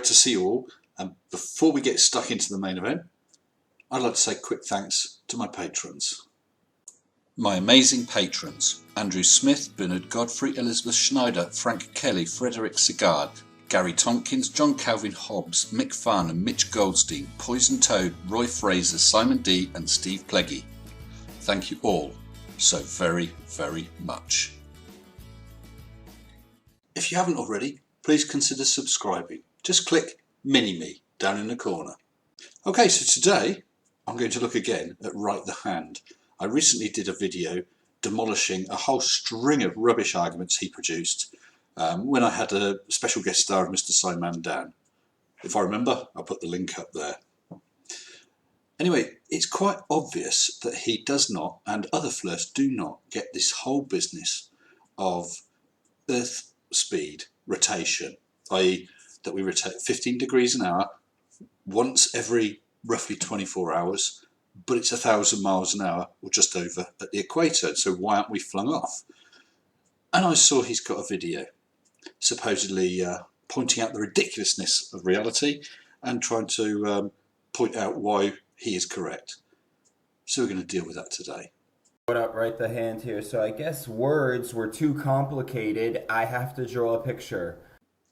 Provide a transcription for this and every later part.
great to see you all. And before we get stuck into the main event, I'd like to say quick thanks to my patrons. My amazing patrons: Andrew Smith, Bernard Godfrey, Elizabeth Schneider, Frank Kelly, Frederick Sigard, Gary Tompkins, John Calvin Hobbs, Mick Farnham, Mitch Goldstein, Poison Toad, Roy Fraser, Simon D and Steve Pleggy. Thank you all so very, very much. If you haven't already, please consider subscribing. Just click Mini-Me down in the corner. Okay, so today I'm going to look again at RightThe Hand. I recently did a video demolishing a whole string of rubbish arguments he produced when I had a special guest star of Mr. Simon Dan. If I remember, I'll put the link up there. Anyway, it's quite obvious that he does not, and other flirts do not, get this whole business of Earth speed rotation, i.e. that we rotate 15 degrees an hour once every roughly 24 hours, but it's 1,000 miles an hour or just over at the equator, so why aren't we flung off? And I saw he's got a video supposedly pointing out the ridiculousness of reality and trying to point out why he is correct. So we're going to deal with that today. What up, RightThe Hand here. So I guess words were too complicated. I have to draw a picture.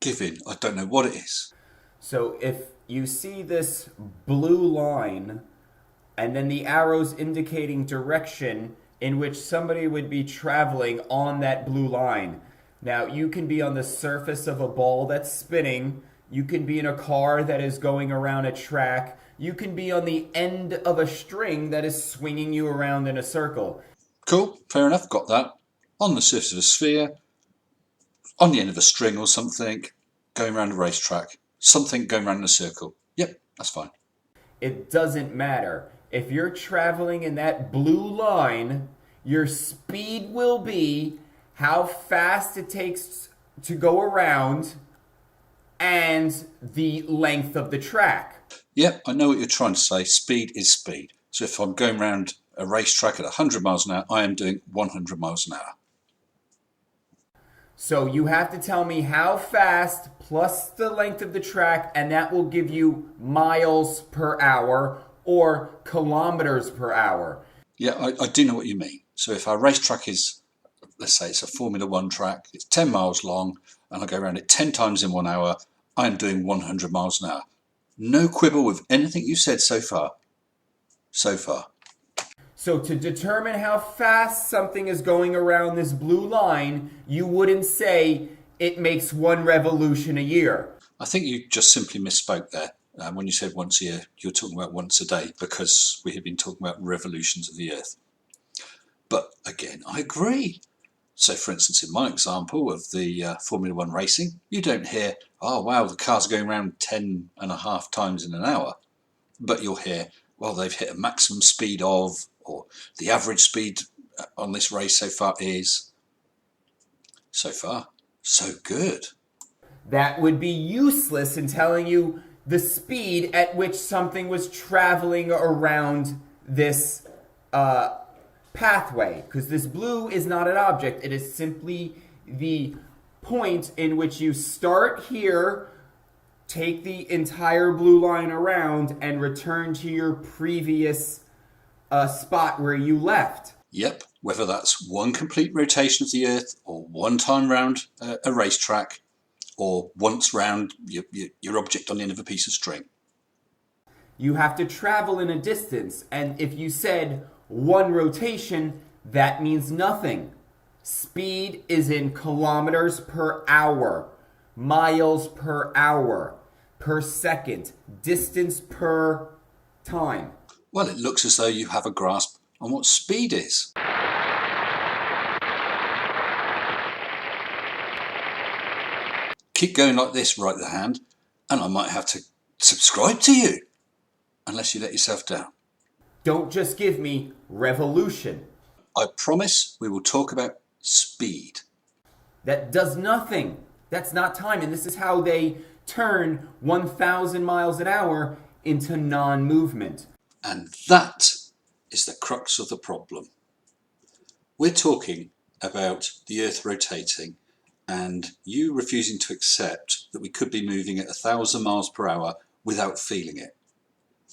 Give in, I don't know what it is. So if you see this blue line and then the arrows indicating direction in which somebody would be traveling on that blue line. Now you can be on the surface of a ball that's spinning. You can be in a car that is going around a track. You can be on the end of a string that is swinging you around in a circle. Cool, fair enough, got that. On the surface of a sphere, on the end of a string or something, going around a racetrack, something going around in a circle. Yep, that's fine. It doesn't matter. If you're traveling in that blue line, your speed will be how fast it takes to go around and the length of the track. Yep, I know what you're trying to say. Speed is speed. So if I'm going around a racetrack at 100 miles an hour, I am doing 100 miles an hour. So you have to tell me how fast plus the length of the track, and that will give you miles per hour or kilometers per hour. Yeah, I do know what you mean. So if our racetrack is, let's say it's a Formula 1 track, it's 10 miles long, and I go around it 10 times in 1 hour, I am doing 100 miles an hour. No quibble with anything you said so far. So far. So to determine how fast something is going around this blue line, you wouldn't say it makes 1 revolution a year. I think you just simply misspoke there. When you said once a year, you're talking about once a day because we have been talking about revolutions of the Earth. But again, I agree. So for instance, in my example of the Formula 1 racing, you don't hear, oh wow, the cars are going around 10.5 times in an hour. But you'll hear, well, they've hit a maximum speed of, or the average speed on this race so far is. So far, so good. That would be useless in telling you the speed at which something was traveling around this pathway, because this blue is not an object. It is simply the point in which you start here, take the entire blue line around, and return to your previous spot where you left. Yep, whether that's 1 complete rotation of the Earth, or 1 time round a racetrack, or once round your object on the end of a piece of string. You have to travel in a distance, and if you said 1 rotation, that means nothing. Speed is in kilometers per hour, miles per hour, per second, distance per time. Well, it looks as though you have a grasp on what speed is. Keep going like this, RightThe Hand, and I might have to subscribe to you, unless you let yourself down. Don't just give me revolution. I promise we will talk about speed. That does nothing. That's not time, and this is how they turn 1,000 miles an hour into non-movement. And that is the crux of the problem. We're talking about the Earth rotating and you refusing to accept that we could be moving at 1,000 miles per hour without feeling it.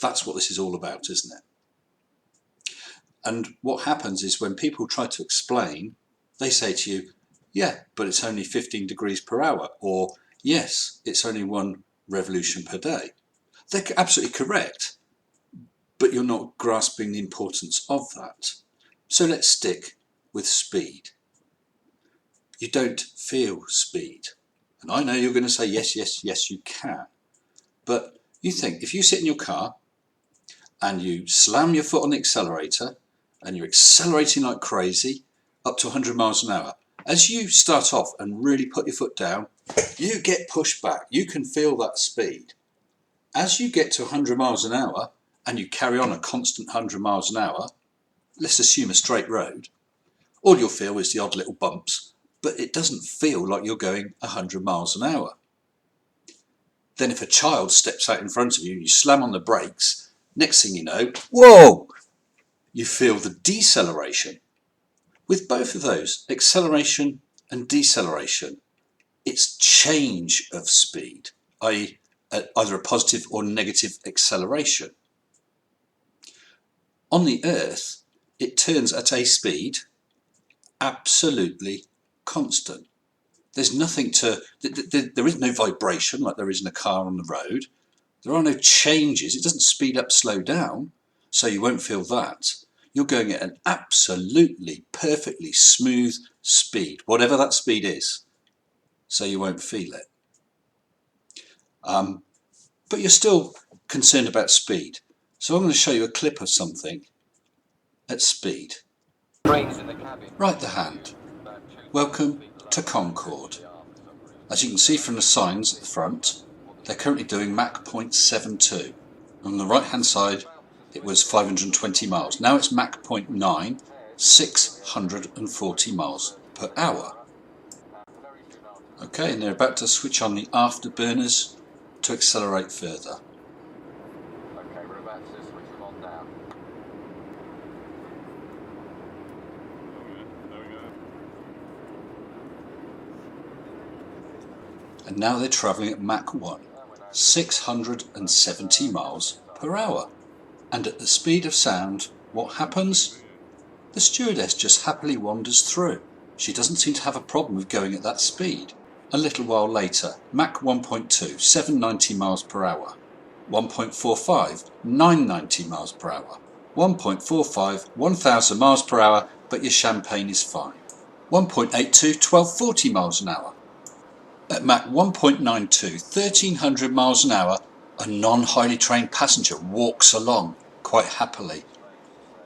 That's what this is all about, isn't it? And what happens is when people try to explain, they say to you, yeah, but it's only 15 degrees per hour, or yes, it's only 1 revolution per day. They're absolutely correct, but you're not grasping the importance of that. So let's stick with speed. You don't feel speed. And I know you're going to say, yes, yes, yes, you can. But you think, if you sit in your car and you slam your foot on the accelerator and you're accelerating like crazy up to 100 miles an hour, as you start off and really put your foot down, you get pushed back. You can feel that speed. As you get to 100 miles an hour and you carry on a constant 100 miles an hour, let's assume a straight road, all you'll feel is the odd little bumps, but it doesn't feel like you're going 100 miles an hour. Then if a child steps out in front of you and you slam on the brakes, next thing you know, whoa, you feel the deceleration. With both of those, acceleration and deceleration, it's change of speed, i.e. either a positive or negative acceleration. On the Earth, it turns at a speed absolutely constant. There's nothing to, there is no vibration like there is in a car on the road. There are no changes. It doesn't speed up, slow down, so you won't feel that. You're going at an absolutely perfectly smooth speed, whatever that speed is, so you won't feel it. But you're still concerned about speed. So I'm going to show you a clip of something at speed. RightThe Hand. Welcome to Concord. As you can see from the signs at the front, they're currently doing Mach 0.72. On the right hand side it was 520 miles. Now it's Mach 0.9, 640 miles per hour. Okay, and they're about to switch on the afterburners to accelerate further. Okay, we're about to switch them on now. And now they're travelling at Mach 1, 670 miles per hour. And at the speed of sound, what happens? The stewardess just happily wanders through. She doesn't seem to have a problem with going at that speed. A little while later, Mach 1.2, 790 miles per hour. 1.45, 990 miles per hour. 1.45, 1000 miles per hour, but your champagne is fine. 1.82, 1240 miles an hour. At Mach 1.92, 1300 miles an hour, a non-highly trained passenger walks along quite happily,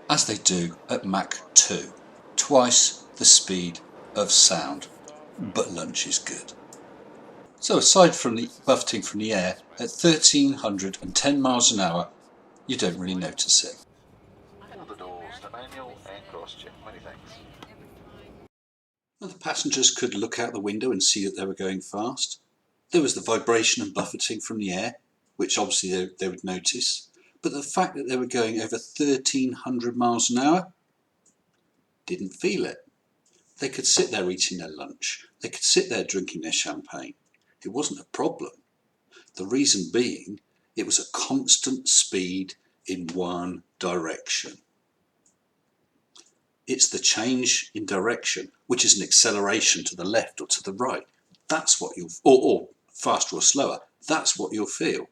as they do at Mach 2, twice the speed of sound, but lunch is good. So aside from the buffeting from the air, at 1310 miles an hour, you don't really notice it. All the doors to manual and cross-check. Many thanks. Well, the passengers could look out the window and see that they were going fast. There was the vibration and buffeting from the air, which obviously they would notice. But the fact that they were going over 1300 miles an hour, didn't feel it. They could sit there eating their lunch. They could sit there drinking their champagne. It wasn't a problem. The reason being, it was a constant speed in one direction. It's the change in direction, which is an acceleration to the left or to the right. That's what you'll, or faster or slower, that's what you'll feel.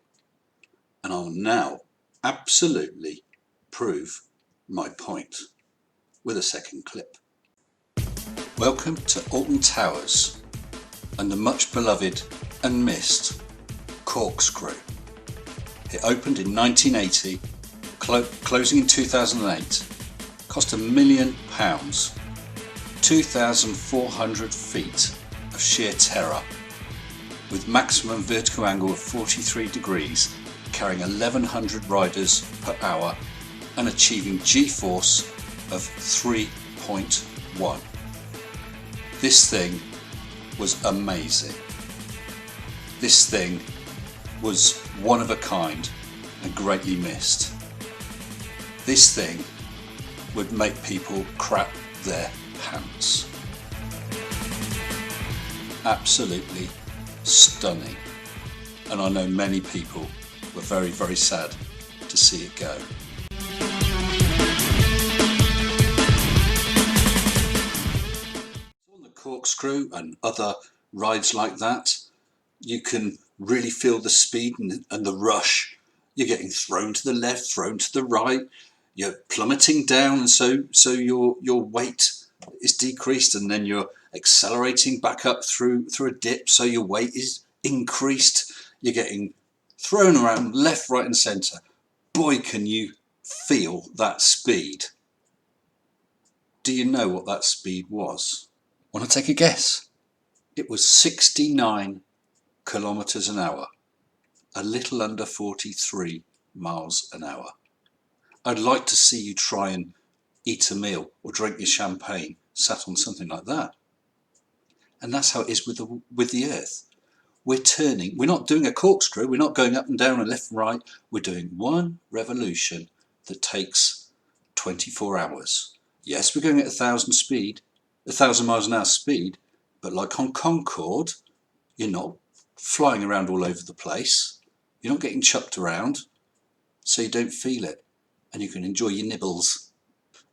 And I'll now absolutely prove my point with a second clip. Welcome to Alton Towers and the much beloved and missed Corkscrew. It opened in 1980, closing in 2008, cost £1 million, 2,400 feet of sheer terror, with maximum vertical angle of 43 degrees, carrying 1100 riders per hour and achieving G-force of 3.1. This thing was amazing. This thing was one of a kind and greatly missed. This thing would make people crap their pants. Absolutely stunning. And I know many people were very, very sad to see it go. On the corkscrew and other rides like that, you can really feel the speed and the rush. You're getting thrown to the left, thrown to the right, you're plummeting down, and so your weight is decreased, and then you're accelerating back up through a dip, so your weight is increased. You're getting thrown around left, right and centre. Boy, can you feel that speed. Do you know what that speed was? Want to take a guess? It was 69 kilometres an hour, a little under 43 miles an hour. I'd like to see you try and eat a meal or drink your champagne sat on something like that. And that's how it is with the Earth. We're turning, we're not doing a corkscrew, we're not going up and down and left and right, we're doing one revolution that takes 24 hours. Yes, we're going at 1,000 miles an hour speed, but like on Concorde, you're not flying around all over the place, you're not getting chucked around, so you don't feel it, and you can enjoy your nibbles.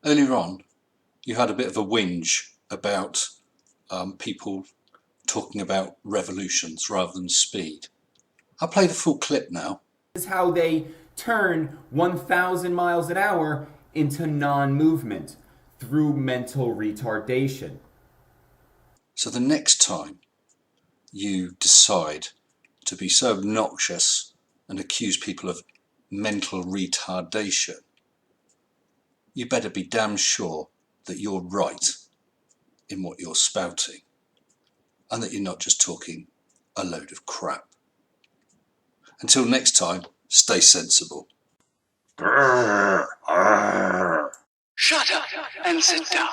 Earlier on, you had a bit of a whinge about people talking about revolutions rather than speed. I'll play the full clip now. This is how they turn 1,000 miles an hour into non-movement through mental retardation. So the next time you decide to be so obnoxious and accuse people of mental retardation, you better be damn sure that you're right in what you're spouting, and that you're not just talking a load of crap. Until next time, stay sensible. Shut up and sit down.